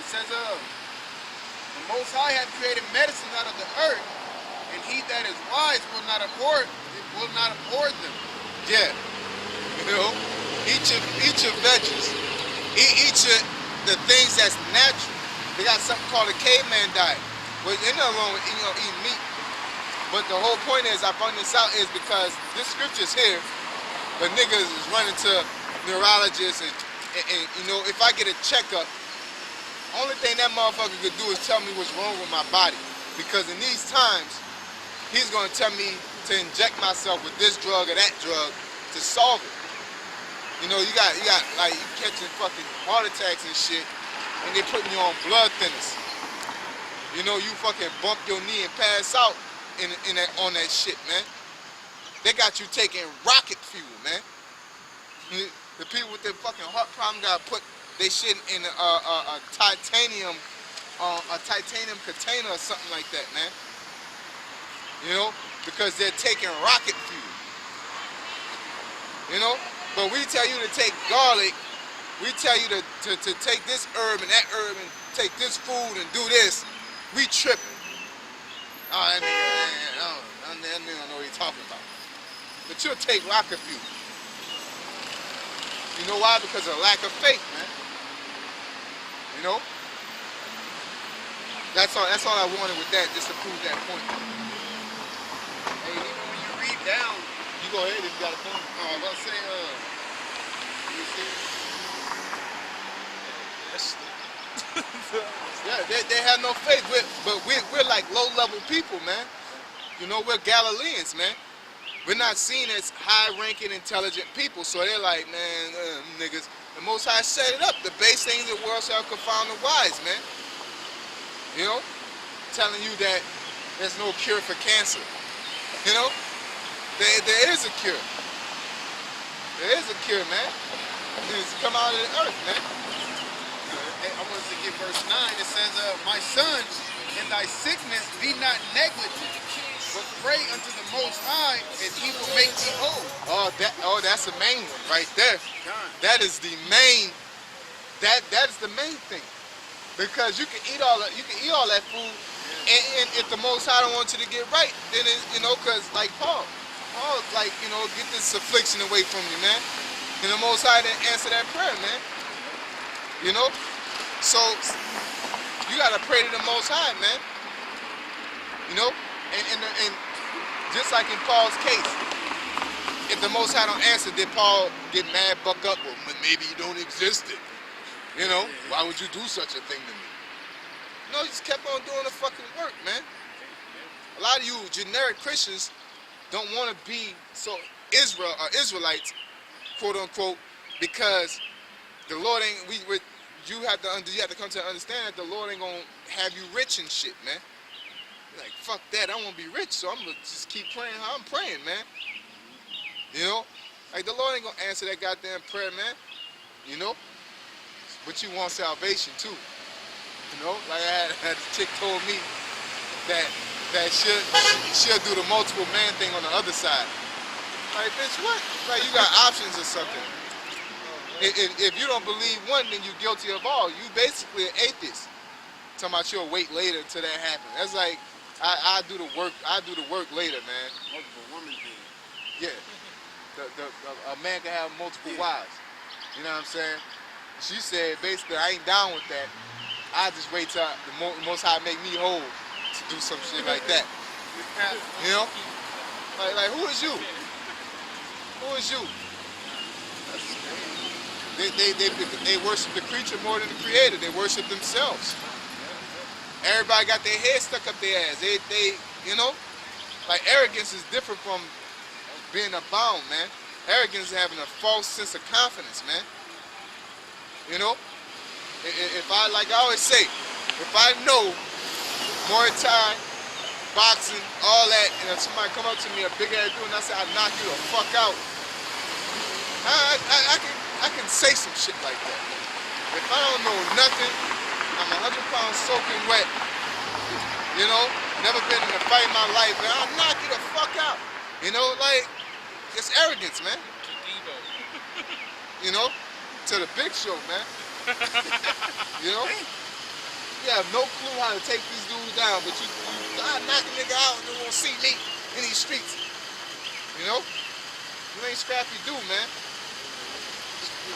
says, the Most High hath created medicine out of the earth, and he that is wise will not abhor them. Yeah. You know, eat your veggies. Eat the things that's natural. They got something called a caveman diet. Well, there's nothing wrong with eating meat. But the whole point is, I bring this out is because this scripture's here, but niggas is running to neurologists and you know, if I get a checkup, only thing that motherfucker could do is tell me what's wrong with my body. Because in these times, he's gonna tell me to inject myself with this drug or that drug to solve it. You know, you got like you catching fucking heart attacks and shit, and they putting you on blood thinners. You know, you fucking bump your knee and pass out on that shit, man. They got you taking rocket fuel, man. The people with their fucking heart problem gotta put they shit in a titanium container or something like that, man. You know, because they're taking rocket fuel. You know, but we tell you to take garlic. We tell you to take this herb and that herb and take this food and do this. We tripping. Oh, that nigga don't know what he's talking about. But you'll take rocket fuel. You know why? Because of a lack of faith, man. You know? That's all I wanted with that, just to prove that point. Hey, even when you read down, You go ahead if you got a point. I was about to say, you see? Yeah, they have no faith. We're like low-level people, man. You know, we're Galileans, man. We're not seen as high-ranking, intelligent people. So they're like, man, niggas. The Most High set it up. The base things of the world shall confound the wise, man. You know? Telling you that there's no cure for cancer. You know? There is a cure. There is a cure, man. It's come out of the earth, man. I wanted to give verse 9. It says, my son, in thy sickness be not negligent, but pray unto the Most High, and he will make thee whole. Oh, that's the main one right there. God. That is the main. That is the main thing, because you can eat all that. You can eat all that food, and if the Most High don't want you to get right, then it, you know, because like Paul's like, you know, get this affliction away from you, man. And the Most High didn't answer that prayer, man. You know, so you gotta pray to the Most High, man. You know, and just like in Paul's case, if the Most High don't answer, did Paul get mad, buck up? Well, maybe you don't exist. You know, why would you do such a thing to me? No, he just kept on doing the fucking work, man. A lot of you generic Christians don't want to be so Israelites, quote unquote, because the Lord ain't. You have to come to understand that the Lord ain't gonna have you rich and shit, man. You're like, fuck that, I want to be rich, so I'm gonna just keep praying how I'm praying, man. You know, like the Lord ain't gonna answer that goddamn prayer, man. You know, but you want salvation too. You know, like I had a chick told me that she'll do the multiple man thing on the other side. Like, bitch, what? Like, you got options or something. If you don't believe one, then you're guilty of all. You basically an atheist. Talking about you'll wait later till that happens. That's like, I do the work. I do the work later, man. Multiple women do. Yeah. A man can have multiple wives. You know what I'm saying? She said, basically, I ain't down with that. I just wait till the Most High make me whole to do some shit like that. You know? Like who is you? Who is you? They worship the creature more than the creator. They worship themselves. Everybody got their head stuck up their ass. They you know? Like arrogance is different from being abound, man. Arrogance is having a false sense of confidence, man. You know? If I, like I always say, if I know Muay Thai, boxing, all that, and if somebody come up to me, a big ass dude, and I say, I knock you the fuck out, I can say some shit like that. If I don't know nothing, I'm 100 pounds soaking wet, you know, never been in a fight in my life, and I'll knock you the fuck out. You know, like, it's arrogance, man. You know, to the big show, man. You know? You have no clue how to take these dudes down, but you knock a nigga out and you won't see me in these streets. You know? You ain't Scrappy Doo, man.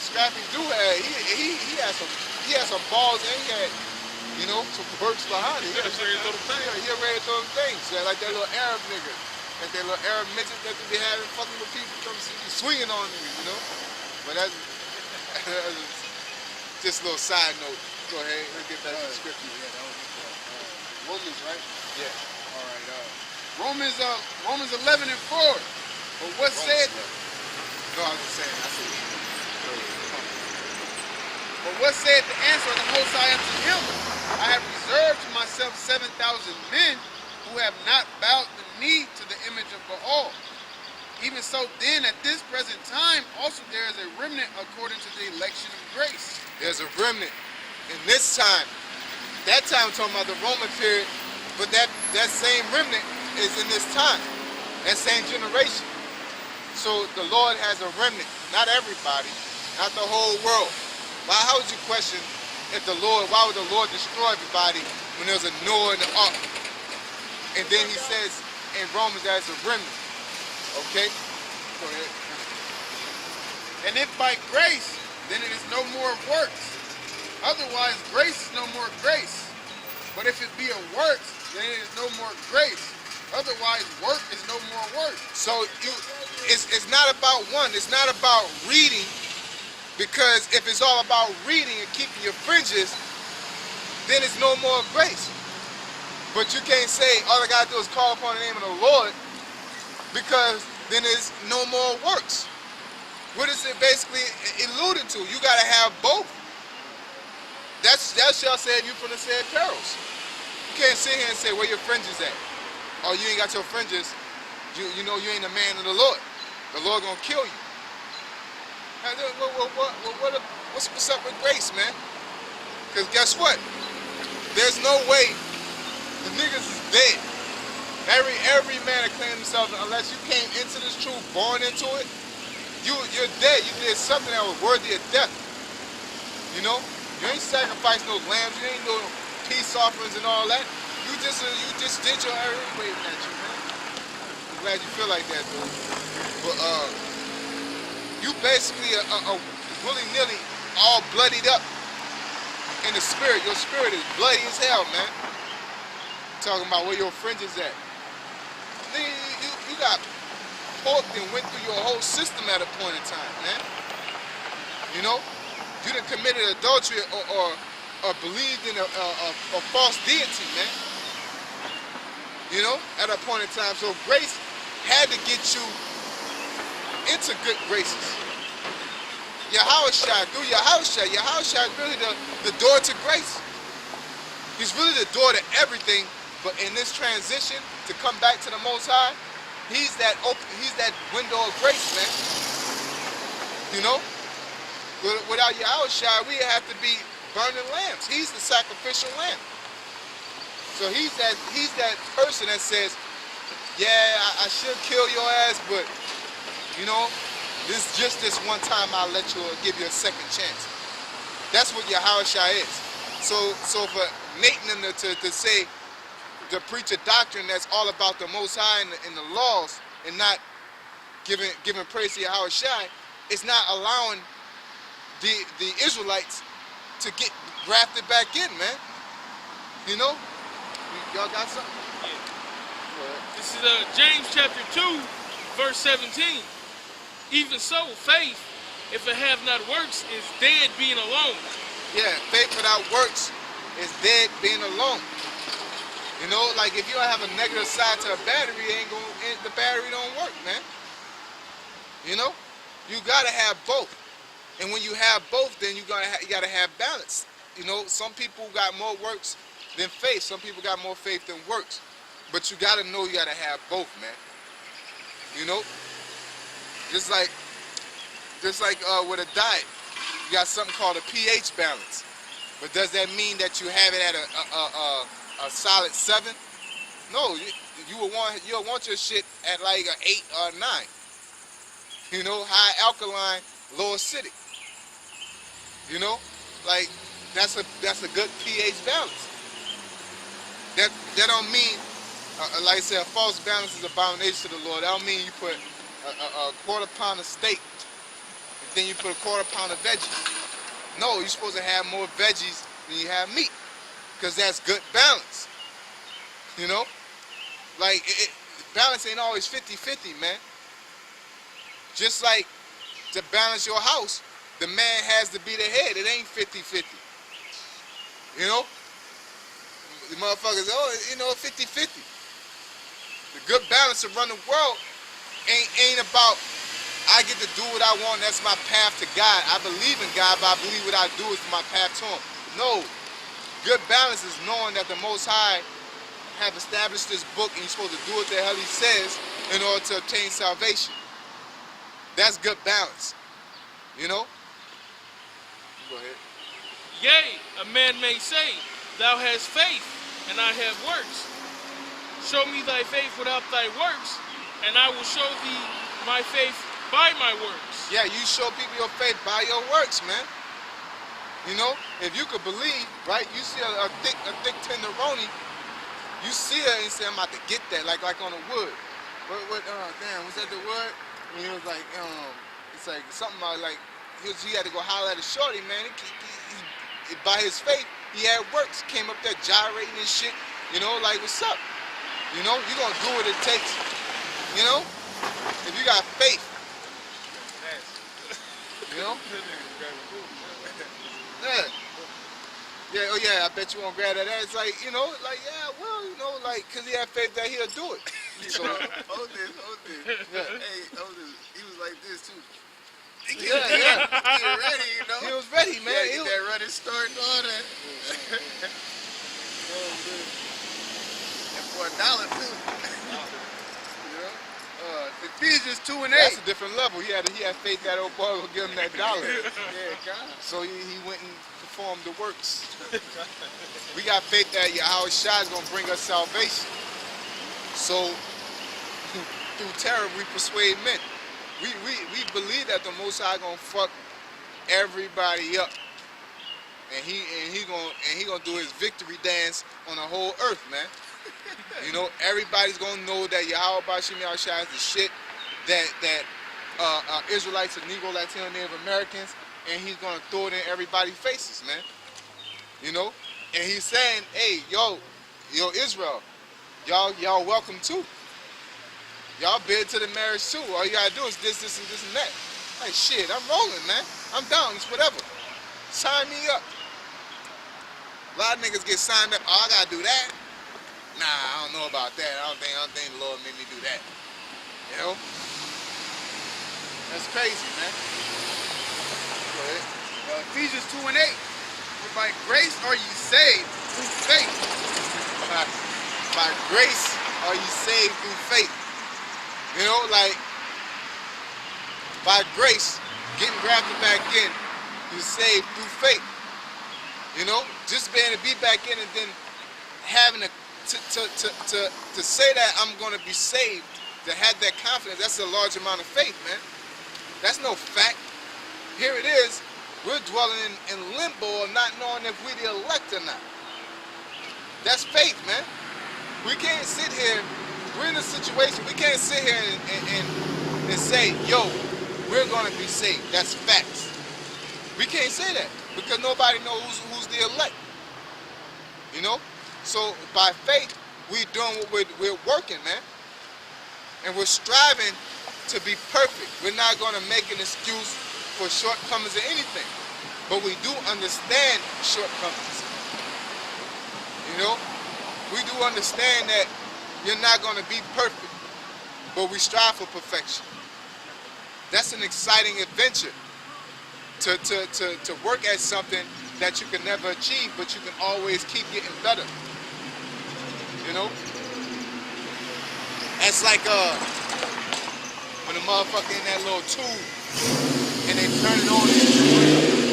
Scrappy Doo he had some balls and he had, you know, some works behind it. He had ready to throw them things. Yeah, like that little Arab nigga. Like that little Arab midget that they be having fucking with people come swinging on niggas, you know? But that's just a little side note. Go ahead, let's get back to the scripture. Yeah, that was Romans, right? Yeah. All right. Romans 11 and 4. But what said? No, I was just saying. I said. But what said the answer of the Most High unto him? I have reserved to myself 7,000 men who have not bowed the knee to the image of Baal. Even so then, at this present time, also there is a remnant according to the election of grace. There's a remnant. In this time, that time I'm talking about the Roman period, but that same remnant is in this time, that same generation. So the Lord has a remnant, not everybody, not the whole world. How would you question why would the Lord destroy everybody when there's a Noah and the ark? And then he says in Romans that it's a remnant. Okay? Go ahead. And if by grace, then it is no more works. Otherwise, grace is no more grace. But if it be of works, then it is no more grace. Otherwise, work is no more work. So it's not about one. It's not about reading, because if it's all about reading and keeping your fringes, then it's no more grace. But you can't say all I gotta do is call upon the name of the Lord, because then there's no more works. What is it basically alluding to? You gotta have both. That shall save you from the said perils. You can't sit here and say where your fringes at. Oh, you ain't got your fringes. You know you ain't a man of the Lord. The Lord gonna kill you. What's up with grace, man? Because guess what? There's no way the niggas is dead. Every man that claims himself, unless you came into this truth, born into it, you're dead. You did something that was worthy of death. You know? You ain't sacrificed no lambs. You ain't doing peace offerings and all that. You just did your waving at you, man. I'm glad you feel like that, dude. But you basically are willy-nilly all bloodied up in the spirit. Your spirit is bloody as hell, man. Talking about where your fringes at. You got porked and went through your whole system at a point in time, man. You know? You done committed adultery or believed in a false deity, man. You know? At a point in time. So grace had to get you into good graces. Yahawashi, through Yahawashi is really the door to grace. He's really the door to everything, but in this transition to come back to the Most High, he's that window of grace, man. You know? Without Yahawashi, we have to be burning lambs. He's the sacrificial lamb. So he's that person that says, yeah, I should kill your ass, but you know, this one time I'll let you give you a second chance. That's what Yahawashi is. So for Nathan to say, to preach a doctrine that's all about the Most High and the laws, and not giving praise to Yahawashi, it's not allowing the Israelites to get grafted back in, man. You know? Y'all got something? Yeah. This is James chapter 2, verse 17. Even so, faith, if it have not works, is dead being alone. Yeah, faith without works is dead being alone. You know, like if you don't have a negative side to a battery, the battery don't work, man. You know? You gotta have both. And when you have both, then you gotta have balance. You know, some people got more works than faith. Some people got more faith than works. But you gotta know you gotta have both, man. You know? Just like with a diet, you got something called a pH balance. But does that mean that you have it at a solid 7? No, you'll want your shit at like an 8 or a 9. You know, high alkaline, low acidic. You know, like that's a good pH balance. that don't mean, like I said, a false balance is abomination to the Lord. That don't mean you put a quarter pound of steak, and then you put a quarter pound of veggies. No, you're supposed to have more veggies than you have meat, because that's good balance. You know? Like, balance ain't always 50-50, man. Just like to balance your house, the man has to be the head. It ain't 50-50. You know? The motherfuckers, 50-50. The good balance to run the world ain't about I get to do what I want, that's my path to God. I believe in God, but I believe what I do is my path to him. No. Good balance is knowing that the Most High have established this book and you're supposed to do what the hell he says in order to obtain salvation. That's good balance. You know? Go ahead. Yea, a man may say, thou hast faith, and I have works. Show me thy faith without thy works, and I will show thee my faith by my works. Yeah, you show people your faith by your works, man. You know, if you could believe, right? You see a thick tenderoni, you see her and say, I'm about to get that, like on the wood. Damn, was that the wood? And he was like, it's like something like he had to go holler at a shorty, man. He, by his faith, he had works, came up there gyrating and shit. You know, like, what's up? You know, you gonna do what it takes. You know, if you got faith. You know? Yeah, oh yeah, I bet you won't grab that ass. It's like, you know, like, yeah, well, you know, like, because he had faith that he'll do it. So, hold this. Yeah. Hey, hold this. He was like this, too. Yeah. He was ready, you know? He was ready, man. Yeah, get that running start and all that. And for $1, too. You know? Ephesians 2:8. That's a different level. He had faith that old boy would give him that $1. Yeah, God. So he went and performed the works. We got faith that Yahawashi is going to bring us salvation. So through terror we persuade men. We believe that the Most High going to fuck everybody up. And he gonna do his victory dance on the whole earth, man. You know, everybody's gonna know that Yahawashi is the shit, that Israelites and Negro, Latino, Native Americans, and he's gonna throw it in everybody's faces, man. You know? And he's saying, hey, yo Israel, y'all welcome too. Y'all bid to the marriage too. All you gotta do is this and that. Like, shit, I'm rolling, man. I'm down, it's whatever. Sign me up. A lot of niggas get signed up. Oh, I gotta do that. Nah, I don't know about that. I don't think the Lord made me do that. You know? That's crazy, man. Go ahead. Ephesians 2:8. For by grace are ye saved through faith. By grace are ye saved through faith. You know, like, by grace, getting grafted back in, you're saved through faith. You know, just being to be back in and then having to say that I'm going to be saved, to have that confidence, that's a large amount of faith, man. That's no fact. Here it is, we're dwelling in limbo of not knowing if we're the elect or not. That's faith, man. We can't sit here, we're in a situation, we can't sit here and say, yo, we're going to be saved. That's facts. We can't say that because nobody knows who's the elect. You know? So by faith, we're doing what we're working, man. And we're striving to be perfect. We're not going to make an excuse for shortcomings or anything. But we do understand shortcomings. You know? We do understand that you're not going to be perfect. But we strive for perfection. That's an exciting adventure. To work at something that you can never achieve, but you can always keep getting better. You know? That's like when a motherfucker in that little tube and they turn it on and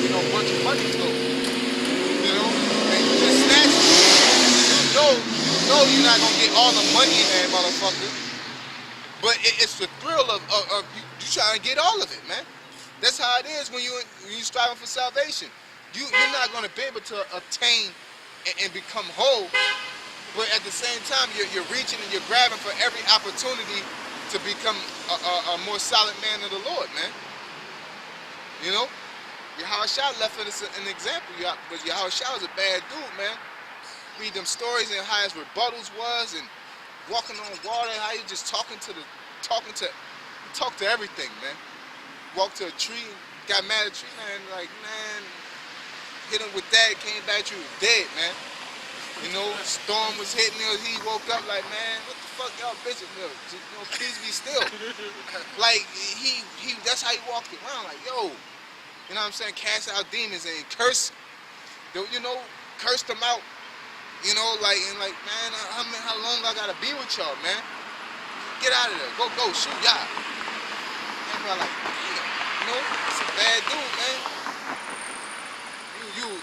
you know, a bunch of money flow. You know? And you just snatch it. You know you're not gonna get all the money in that motherfucker. But it's the thrill of you trying to get all of it, man. That's how it is when you're striving for salvation. You're not going to be able to obtain and become whole but at the same time, you're reaching and you're grabbing for every opportunity to become a more solid man of the Lord, man. You know, Yahawashi left us an example, but Yahawashi was a bad dude, man. Read them stories and how his rebuttals was, and walking on water, how he just talk to everything, man. Walked to a tree, got mad at a tree, man. Like, man, hit him with that, came back, you was dead, man. You know, storm was hitting him. He woke up like, man, what the fuck y'all bitching? Just, please be still. Like he that's how he walked around. Like, yo, you know what I'm saying? Cast out demons and curse, curse them out. You know, like, man, how long I gotta be with y'all, man? Get out of there. Go, shoot y'all. And I'm like, damn, it's a bad dude, man. You